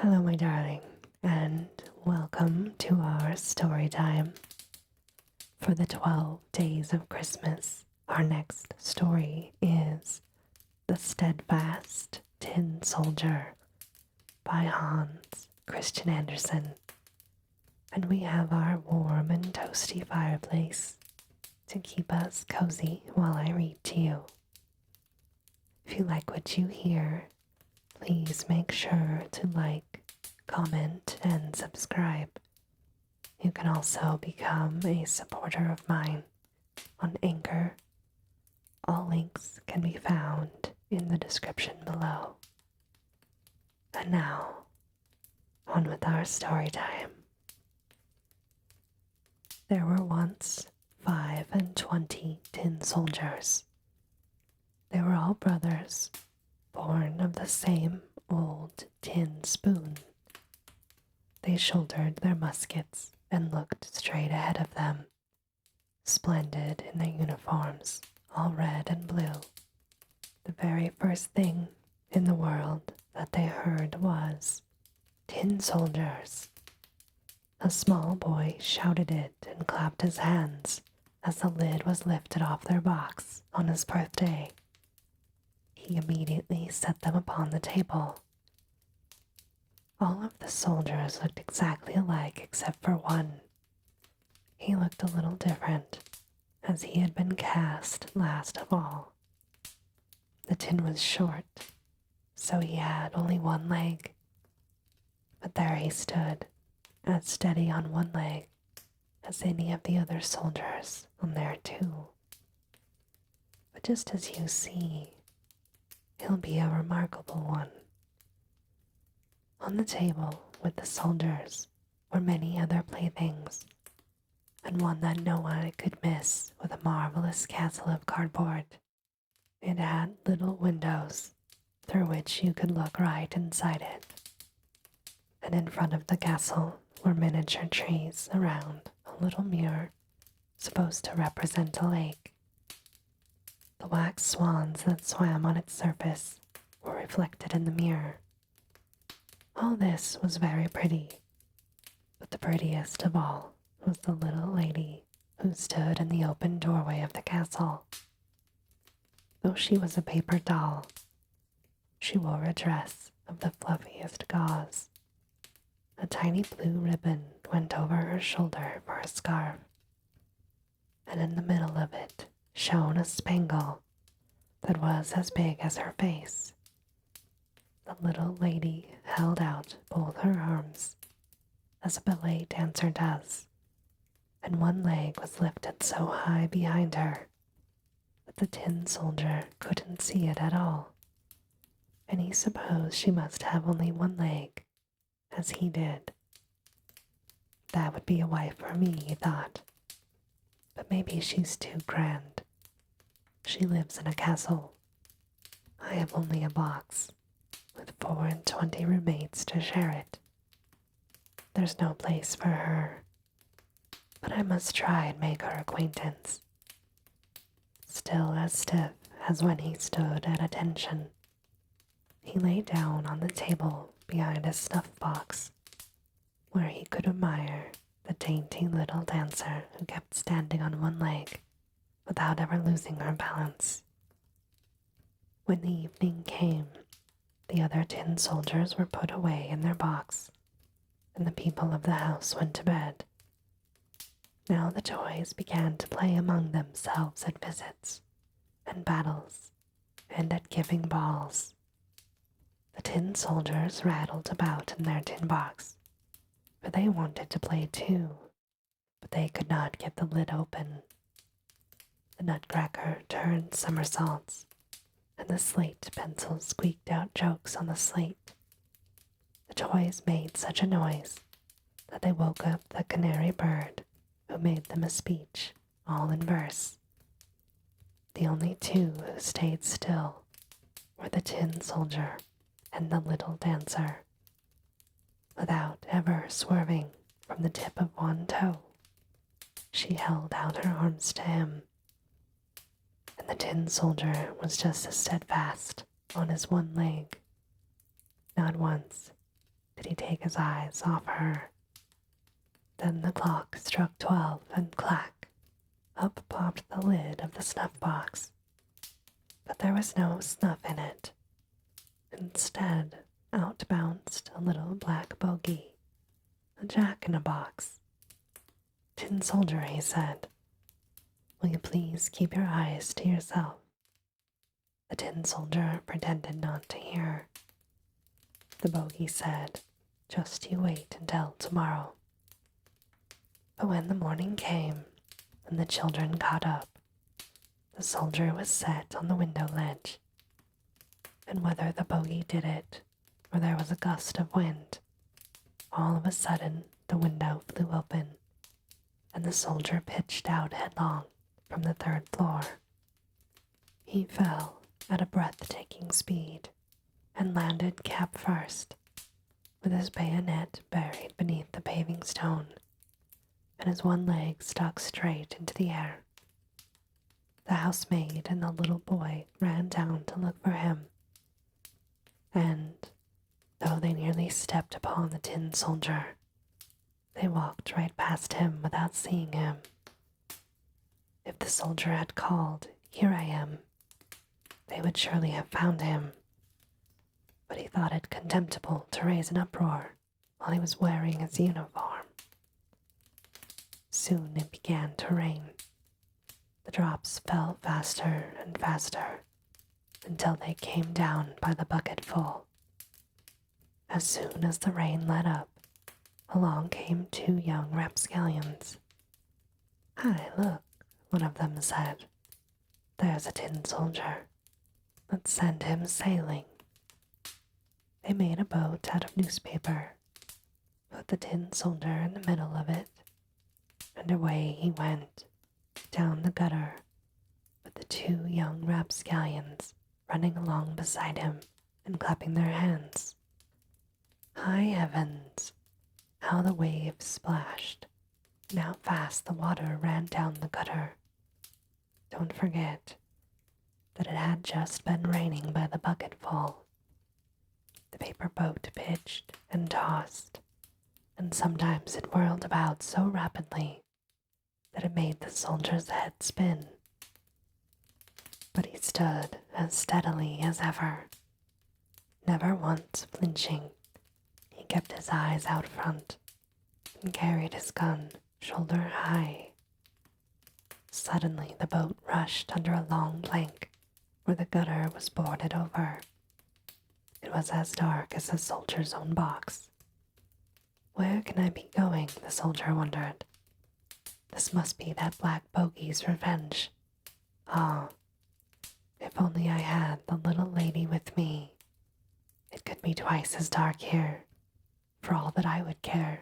Hello, my darling, and welcome to our story time. For the 12 days of Christmas, our next story is The Steadfast Tin Soldier by Hans Christian Andersen. And we have our warm and toasty fireplace to keep us cozy while I read to you. If you like what you hear, please make sure to like, comment, and subscribe. You can also become a supporter of mine on Anchor. All links can be found in the description below. And now, on with our story time. There were once 25 tin soldiers. They were all brothers, born of the same old tin spoon. They shouldered their muskets and looked straight ahead of them, splendid in their uniforms, all red and blue. The very first thing in the world that they heard was, "Tin soldiers." A small boy shouted it and clapped his hands as the lid was lifted off their box on his birthday. He immediately set them upon the table. All of the soldiers looked exactly alike except for one. He looked a little different, as he had been cast last of all. The tin was short, so he had only one leg. But there he stood, as steady on one leg as any of the other soldiers on their two. But just as you see, he'll be a remarkable one. On the table with the soldiers were many other playthings, and one that no one could miss with a marvelous castle of cardboard. It had little windows through which you could look right inside it, and in front of the castle were miniature trees around a little mirror supposed to represent a lake. The wax swans that swam on its surface were reflected in the mirror. All this was very pretty, but the prettiest of all was the little lady who stood in the open doorway of the castle. Though she was a paper doll, she wore a dress of the fluffiest gauze. A tiny blue ribbon went over her shoulder for a scarf, and in the middle of it shone a spangle that was as big as her face. The little lady held out both her arms, as a ballet dancer does, and one leg was lifted so high behind her that the tin soldier couldn't see it at all, and he supposed she must have only one leg, as he did. That would be a wife for me, he thought, but maybe she's too grand. She lives in a castle. I have only a box, with 24 roommates to share it. There's no place for her, but I must try and make her acquaintance. Still as stiff as when he stood at attention, he lay down on the table behind a snuff box, where he could admire the dainty little dancer who kept standing on one leg without ever losing her balance. When the evening came, the other tin soldiers were put away in their box, and the people of the house went to bed. Now the toys began to play among themselves at visits, and battles, and at giving balls. The tin soldiers rattled about in their tin box, for they wanted to play too, but they could not get the lid open. The nutcracker turned somersaults, and the slate pencil squeaked out jokes on the slate. The toys made such a noise that they woke up the canary bird, who made them a speech, all in verse. The only two who stayed still were the tin soldier and the little dancer. Without ever swerving from the tip of one toe, she held out her arms to him, and the tin soldier was just as steadfast on his one leg. Not once did he he take his eyes off her. Then the clock struck 12, and clack, up popped the lid of the snuff box. But there was no snuff in it. Instead, out bounced a little black bogey, a jack-in-a-box. "Tin Soldier," he said, "will you please keep your eyes to yourself?" The Tin Soldier pretended not to hear. The bogey said, "Just you wait until tomorrow." But when the morning came and the children got up, the soldier was set on the window ledge, and whether the bogey did it or there was a gust of wind, all of a sudden the window flew open, and the soldier pitched out headlong from the 3rd floor. He fell at a breathtaking speed and landed cap first, with his bayonet buried beneath the paving stone, and his one leg stuck straight into the air. The housemaid and the little boy ran down to look for him, and, though they nearly stepped upon the Tin Soldier, they walked right past him without seeing him. If the soldier had called, "Here I am," they would surely have found him, but he thought it contemptible to raise an uproar while he was wearing his uniform. Soon it began to rain. The drops fell faster and faster until they came down by the bucketful. As soon as the rain let up, along came 2 young rapscallions. "Hi, look," one of them said. "There's a Tin Soldier. Let's send him sailing." They made a boat out of newspaper, put the Tin Soldier in the middle of it, and away he went, down the gutter, with the 2 young rapscallions running along beside him and clapping their hands. High heavens! How the waves splashed, and how fast the water ran down the gutter. Don't forget that it had just been raining by the bucketful. The paper boat pitched and tossed, and sometimes it whirled about so rapidly that it made the soldier's head spin. But he stood as steadily as ever, never once flinching. He kept his eyes out front and carried his gun shoulder high. Suddenly the boat rushed under a long plank where the gutter was boarded over. It was as dark as the soldier's own box. "Where can I be going?" the soldier wondered. "This must be that black bogey's revenge. Ah, if only I had the little lady with me. It could be twice as dark here, for all that I would care."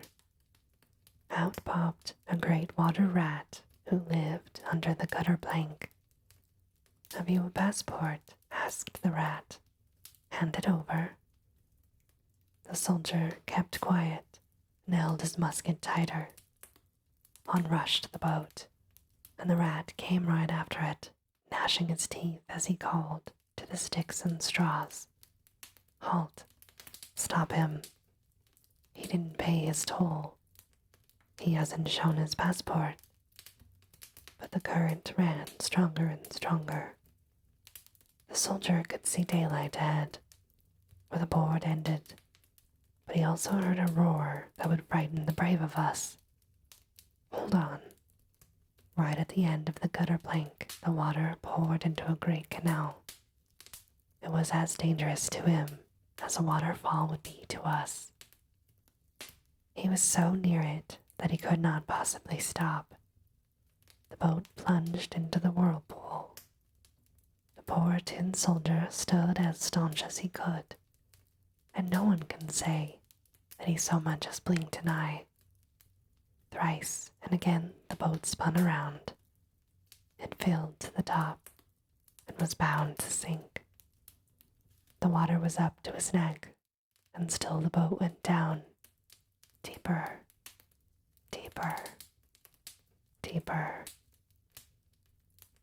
Out popped a great water rat who lived under the gutter plank. "Have you a passport?" asked the rat. "Hand it over." The soldier kept quiet and held his musket tighter. On rushed the boat, and the rat came right after it, gnashing his teeth as he called to the sticks and straws. "Halt! Stop him! He didn't pay his toll. He hasn't shown his passport." But the current ran stronger and stronger. The soldier could see daylight ahead, where the board ended, but he also heard a roar that would frighten the brave of us. Hold on. Right at the end of the gutter plank, the water poured into a great canal. It was as dangerous to him as a waterfall would be to us. He was so near it that he could not possibly stop. The boat plunged into the whirlpool. The poor Tin Soldier stood as staunch as he could, and no one can say that he so much as blinked an eye. Thrice and again the boat spun around. It filled to the top and was bound to sink. The water was up to his neck, and still the boat went down, deeper, deeper, deeper,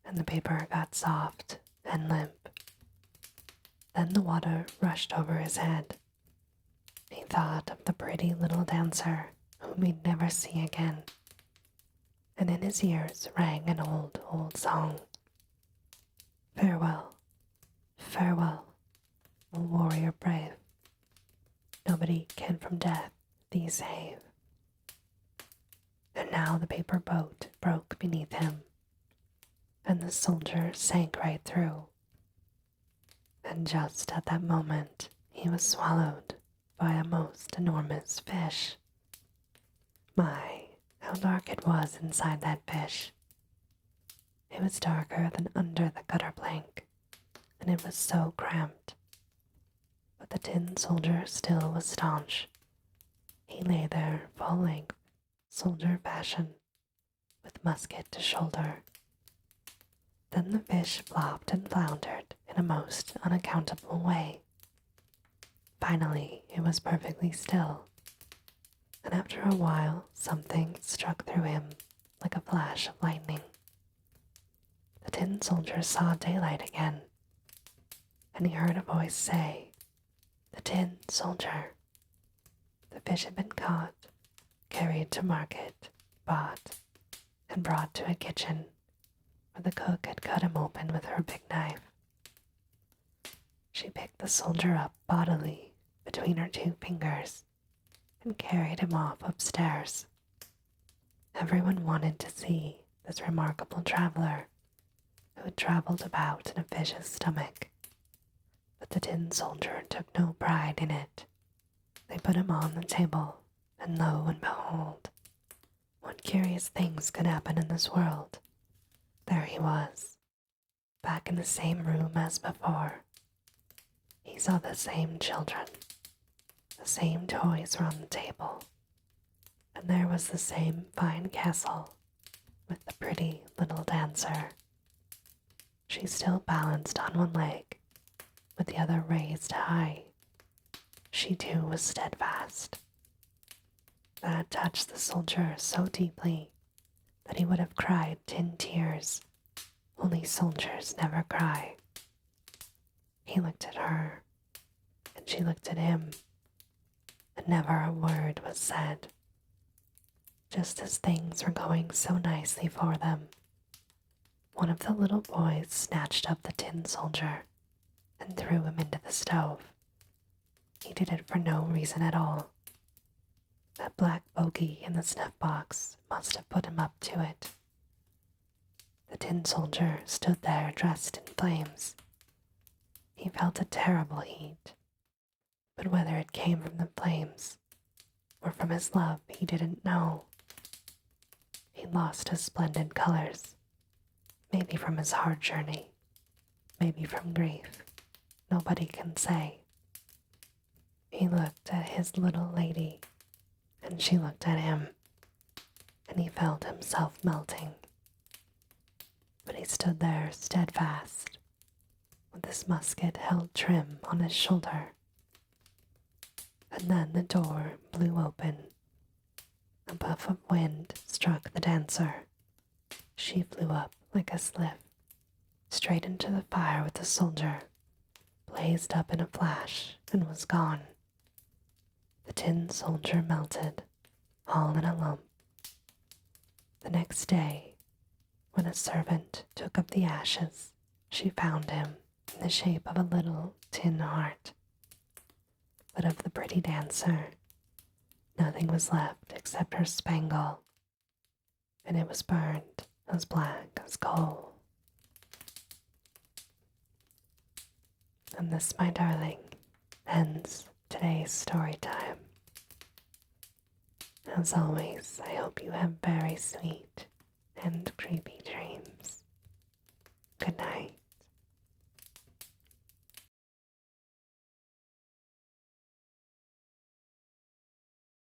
and the paper got soft and limp. Then the water rushed over his head. He thought of the pretty little dancer whom he'd never see again, and in his ears rang an old, old song. Farewell, farewell, O warrior brave, nobody can from death thee save. And now the paper boat broke beneath him, and the soldier sank right through, and just at that moment he was swallowed by a most enormous fish. My, how dark it was inside that fish! It was darker than under the gutter plank, and it was so cramped. But the tin soldier still was staunch. He lay there full length, soldier fashion, with musket to shoulder. Then the fish flopped and floundered in a most unaccountable way. Finally, it was perfectly still, and after a while something struck through him like a flash of lightning. The tin soldier saw daylight again, and he heard a voice say, "The tin soldier." The fish had been caught, carried to market, bought, and brought to a kitchen, where the cook had cut him open with her big knife. She picked the soldier up bodily between her two fingers and carried him off upstairs. Everyone wanted to see this remarkable traveler who had traveled about in a fish's stomach, but the tin soldier took no pride in it. They put him on the table, and lo and behold, what curious things could happen in this world. There he was, back in the same room as before. He saw the same children, the same toys were on the table, and there was the same fine castle with the pretty little dancer. She still balanced on one leg, with the other raised high. She too was steadfast. That touched the soldier so deeply that he would have cried tin tears, only soldiers never cry. He looked at her, and she looked at him, and never a word was said. Just as things were going so nicely for them, one of the little boys snatched up the tin soldier and threw him into the stove. He did it for no reason at all. That black bogey in the snuff box must have put him up to it. The tin soldier stood there dressed in flames. He felt a terrible heat, but whether it came from the flames or from his love he didn't know. He lost his splendid colors, maybe from his hard journey, maybe from grief. Nobody can say. He looked at his little lady, and she looked at him, and he felt himself melting. But he stood there steadfast, with his musket held trim on his shoulder. And then the door blew open. A puff of wind struck the dancer. She flew up like a sliff, straight into the fire with the soldier, blazed up in a flash, and was gone. The tin soldier melted, all in a lump. The next day, when a servant took up the ashes, she found him in the shape of a little tin heart. But of the pretty dancer, nothing was left except her spangle, and it was burned as black as coal. And this, my darling, ends today's story time. As always, I hope you have very sweet and creepy dreams. Good night.